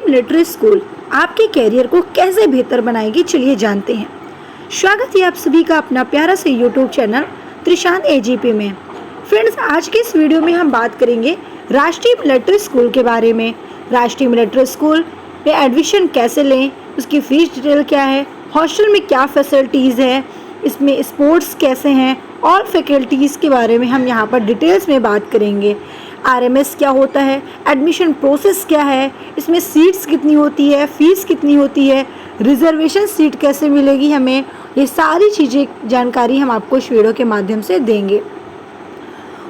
Military school आपके career को कैसे बेहतर बनाएगी, चलिए जानते हैं। स्वागत है आप सभी का अपना प्यारा से यूट्यूब चैनल त्रिशान एजीपी में। फ्रेंड्स, आज के इस वीडियो में हम बात करेंगे राष्ट्रीय मिलिट्री स्कूल के बारे में। राष्ट्रीय मिलिट्री स्कूल में एडमिशन कैसे लें, उसकी फीस डिटेल क्या है, हॉस्टल में क्या फैसिलिटीज़ है, इसमें स्पोर्ट्स कैसे हैं, ऑल फैकल्टीज़ के बारे में हम यहाँ पर डिटेल्स में बात करेंगे। आरएमएस क्या होता है, एडमिशन प्रोसेस क्या है, इसमें सीट्स कितनी होती है, फीस कितनी होती है, रिजर्वेशन सीट कैसे मिलेगी हमें, ये सारी चीज़ें जानकारी हम आपको इस वीडियो के माध्यम से देंगे।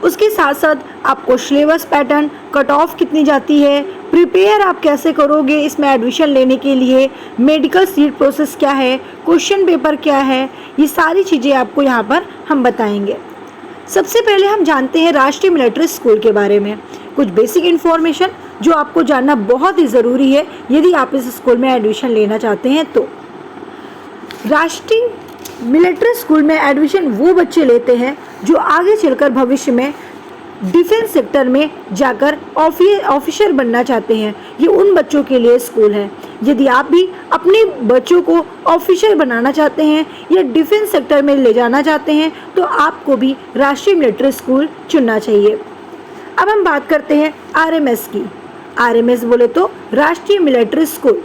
उसके साथ साथ आपको सिलेबस पैटर्न, कट ऑफ कितनी जाती है, प्रिपेयर आप कैसे करोगे इसमें एडमिशन लेने के लिए, मेडिकल सीट प्रोसेस क्या है, क्वेश्चन पेपर क्या है, ये सारी चीज़ें आपको यहाँ पर हम बताएंगे। सबसे पहले हम जानते हैं राष्ट्रीय मिलिट्री स्कूल के बारे में कुछ बेसिक इन्फॉर्मेशन जो आपको जानना बहुत ही ज़रूरी है यदि आप इस स्कूल में एडमिशन लेना चाहते हैं। तो राष्ट्रीय मिलिट्री स्कूल में एडमिशन वो बच्चे लेते हैं जो आगे चलकर भविष्य में डिफेंस सेक्टर में जाकर ऑफिसर बनना चाहते हैं। ये उन बच्चों के लिए स्कूल है। यदि आप भी अपने बच्चों को ऑफिसर बनाना चाहते हैं या डिफेंस सेक्टर में ले जाना चाहते हैं तो आपको भी राष्ट्रीय मिलिट्री स्कूल चुनना चाहिए। अब हम बात करते हैं आरएमएस की। आरएमएस बोले तो राष्ट्रीय मिलिट्री स्कूल।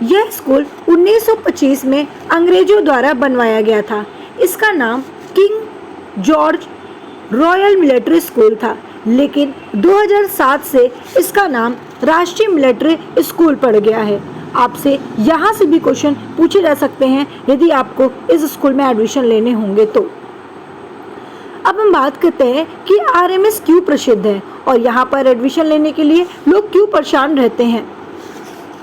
यह स्कूल 1925 में अंग्रेजों द्वारा बनवाया गया था। इसका नाम king George royal military school था, लेकिन 2007 से इसका नाम राष्ट्रीय मिलिट्री स्कूल पड़ गया है। आपसे यहाँ से भी क्वेश्चन पूछे जा सकते हैं यदि आपको इस स्कूल में एडमिशन लेने होंगे तो। अब हम बात करते हैं कि आरएमएस क्यों प्रसिद्ध है और यहाँ पर एडमिशन लेने के लिए लोग क्यों परेशान रहते हैं।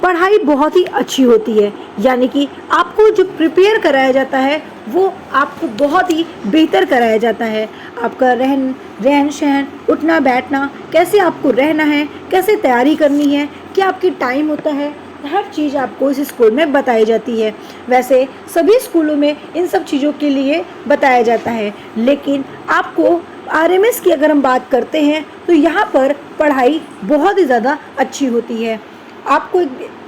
पढ़ाई बहुत ही अच्छी होती है, यानी कि आपको जो प्रिपेयर कराया जाता है वो आपको बहुत ही बेहतर कराया जाता है। आपका रहन सहन, उठना बैठना, कैसे आपको रहना है, कैसे तैयारी करनी है, क्या आपकी टाइम होता है, हर चीज़ आपको इस स्कूल में बताई जाती है। वैसे सभी स्कूलों में इन सब चीज़ों के लिए बताया जाता है, लेकिन आपको आरएमएस की अगर हम बात करते हैं तो यहाँ पर पढ़ाई बहुत ही ज़्यादा अच्छी होती है। आपको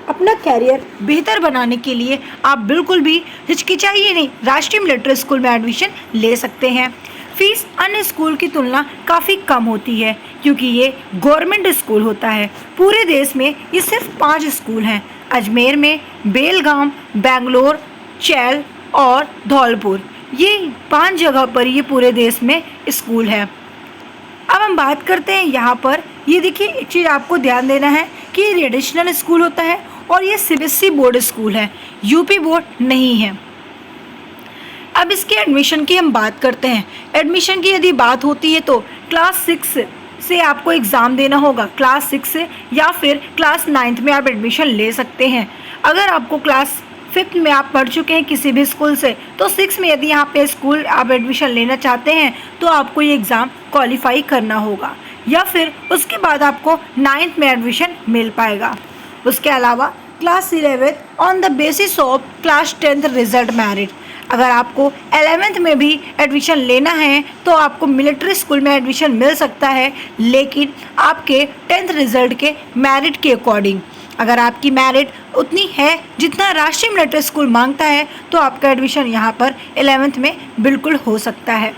अपना कैरियर बेहतर बनाने के लिए आप बिल्कुल भी हिचकिचाइए नहीं, राष्ट्रीय मिलिट्री स्कूल में एडमिशन ले सकते हैं। फीस अन्य स्कूल की तुलना काफ़ी कम होती है क्योंकि ये गवर्नमेंट स्कूल होता है। पूरे देश में ये सिर्फ 5 स्कूल हैं, अजमेर में, बेलगाम, बेंगलोर, चैल और धौलपुर। ये 5 जगह पर ये पूरे देश में स्कूल है। अब हम बात करते हैं यहाँ पर, ये देखिए एक चीज़ आपको ध्यान देना है कि ये ट्रेडिशनल स्कूल होता है और ये सीबीएसई बोर्ड स्कूल है, यूपी बोर्ड नहीं है। अब इसके एडमिशन की हम बात करते हैं। एडमिशन की यदि बात होती है तो क्लास 6 से आपको एग्ज़ाम देना होगा, क्लास 6 से, या फिर क्लास 9th में आप एडमिशन ले सकते हैं। अगर आपको क्लास 5th में आप पढ़ चुके हैं किसी भी स्कूल से तो 6 में यदि यहाँ पे स्कूल आप एडमिशन लेना चाहते हैं तो आपको ये एग्ज़ाम क्वालिफाई करना होगा, या फिर उसके बाद आपको 9th में एडमिशन मिल पाएगा। उसके अलावा class 11 on the basis of class 10th result merit. अगर आपको 11th में भी एडमिशन लेना है तो आपको मिलिट्री स्कूल में एडमिशन मिल सकता है, लेकिन आपके 10th रिजल्ट के मेरिट के अकॉर्डिंग। अगर आपकी मेरिट उतनी है जितना राष्ट्रीय मिलिट्री स्कूल मांगता है तो आपका एडमिशन यहाँ पर 11th में बिल्कुल हो सकता है।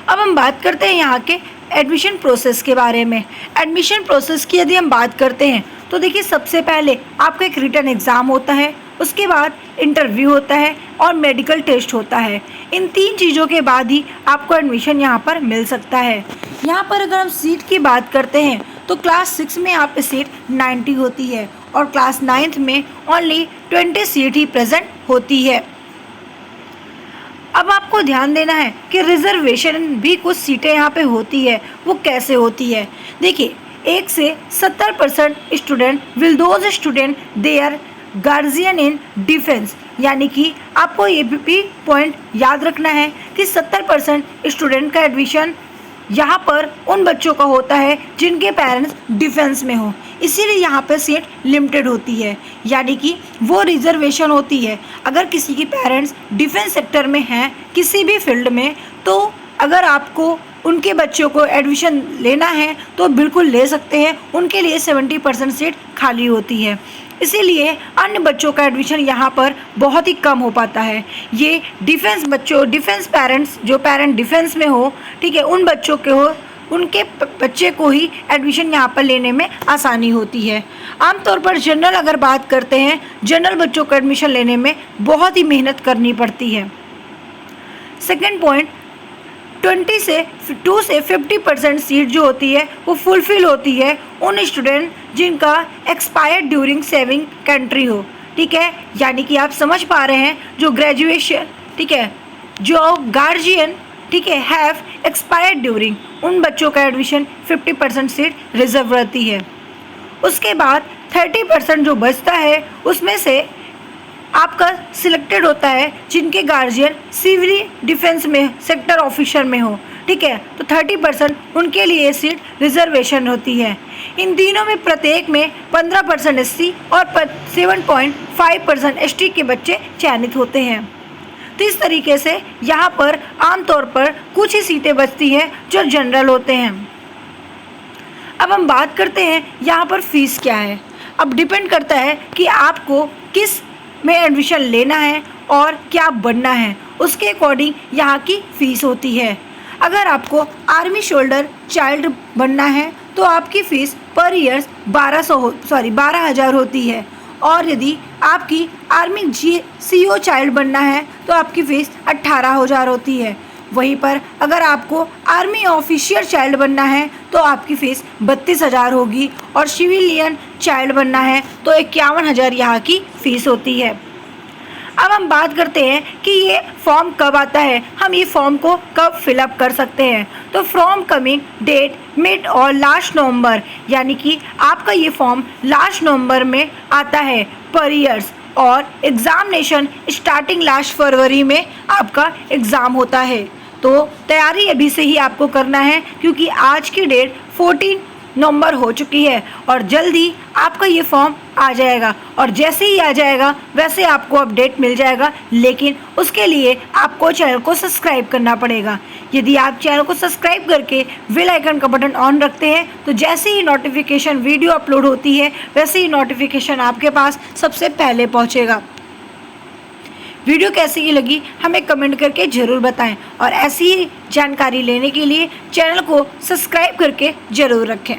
अब हम बात करते हैं यहाँ के एडमिशन प्रोसेस के बारे में। एडमिशन प्रोसेस की यदि हम बात करते हैं तो देखिए, सबसे पहले आपका एक रिटन एग्ज़ाम होता है, उसके बाद इंटरव्यू होता है और मेडिकल टेस्ट होता है। इन 3 चीज़ों के बाद ही आपको एडमिशन यहाँ पर मिल सकता है। यहाँ पर अगर हम सीट की बात करते हैं तो क्लास 6 में आप पे सीट 90 होती है और क्लास 9th में ओनली 20 सीट ही प्रेजेंट होती है। अब आपको ध्यान देना है कि रिजर्वेशन भी कुछ सीटें यहाँ पे होती है। वो कैसे होती है, देखिए 1 से 70% student will those student their guardian in defence, यानी कि आपको ये भी पॉइंट याद रखना है कि 70% स्टूडेंट का एडमिशन यहाँ पर उन बच्चों का होता है जिनके पेरेंट्स डिफेंस में हो, इसीलिए यहाँ पर सीट लिमिटेड होती है, यानी कि वो रिजर्वेशन होती है। अगर किसी की पेरेंट्स डिफेंस सेक्टर में हैं किसी भी फील्ड में तो अगर आपको उनके बच्चों को एडमिशन लेना है तो बिल्कुल ले सकते हैं, उनके लिए 70% सीट खाली होती है। इसीलिए अन्य बच्चों का एडमिशन यहाँ पर बहुत ही कम हो पाता है। ये डिफेंस बच्चों, डिफेंस पेरेंट्स, जो पेरेंट डिफेंस में हो, ठीक है, उन बच्चों के हो, उनके बच्चे को ही एडमिशन यहाँ पर लेने में आसानी होती है। आमतौर पर जनरल अगर बात करते हैं, जनरल बच्चों को एडमिशन लेने में बहुत ही मेहनत करनी पड़ती है। सेकेंड पॉइंट, 2 से 50% सीट जो होती है वो फुलफिल होती है उन स्टूडेंट जिनका एक्सपायर्ड ड्यूरिंग सेविंग कंट्री हो, ठीक है। यानी कि आप समझ पा रहे हैं, जो ग्रेजुएशन, ठीक है, जो गार्जियन, ठीक है, हैव एक्सपायर्ड ड्यूरिंग, उन बच्चों का एडमिशन 50% सीट रिजर्व रहती है। उसके बाद 30% जो बचता है उसमें से आपका सिलेक्टेड होता है जिनके गार्जियन सिविल डिफेंस में सेक्टर ऑफिसर में हो, ठीक है, तो 30% उनके लिए सीट रिजर्वेशन होती है। इन तीनों में प्रत्येक में 15% एससी और 7.5% एसटी के बच्चे चयनित होते हैं। तो इस तरीके से यहाँ पर आमतौर पर कुछ ही सीटें बचती हैं जो जनरल होते हैं। अब हम बात करते हैं यहाँ पर फीस क्या है। अब डिपेंड करता है कि आपको किस में एडमिशन लेना है और क्या बनना है, उसके अकॉर्डिंग यहाँ की फ़ीस होती है। अगर आपको आर्मी शोल्डर चाइल्ड बनना है तो आपकी फ़ीस पर ईयर 12,000 होती है, और यदि आपकी आर्मी CO चाइल्ड बनना है तो आपकी फ़ीस 18,000 होती है। वहीं पर अगर आपको आर्मी ऑफिशियल चाइल्ड बनना है तो आपकी फ़ीस 32,000 होगी, और सिविलियन चाइल्ड बनना है तो 51,000 यहाँ की फ़ीस होती है। अब हम बात करते हैं कि ये फॉर्म कब आता है, हम ये फॉर्म को कब फिलअप कर सकते हैं। तो फ्रॉम कमिंग डेट मिड और लास्ट नवंबर, यानी कि आपका ये फॉर्म लास्ट नवंबर में आता है पर ईयर्स, और एग्ज़ामिनेशन स्टार्टिंग लास्ट फरवरी में आपका एग्ज़ाम होता है। तो तैयारी अभी से ही आपको करना है, क्योंकि आज की डेट 14 नवंबर हो चुकी है और जल्दी आपका ये फॉर्म आ जाएगा, और जैसे ही आ जाएगा वैसे आपको अपडेट मिल जाएगा। लेकिन उसके लिए आपको चैनल को सब्सक्राइब करना पड़ेगा। यदि आप चैनल को सब्सक्राइब करके बेल आइकन का बटन ऑन रखते हैं तो जैसे ही नोटिफिकेशन वीडियो अपलोड होती है वैसे ही नोटिफिकेशन आपके पास सबसे पहले पहुँचेगा। वीडियो कैसी लगी हमें कमेंट करके ज़रूर बताएं, और ऐसी ही जानकारी लेने के लिए चैनल को सब्सक्राइब करके ज़रूर रखें।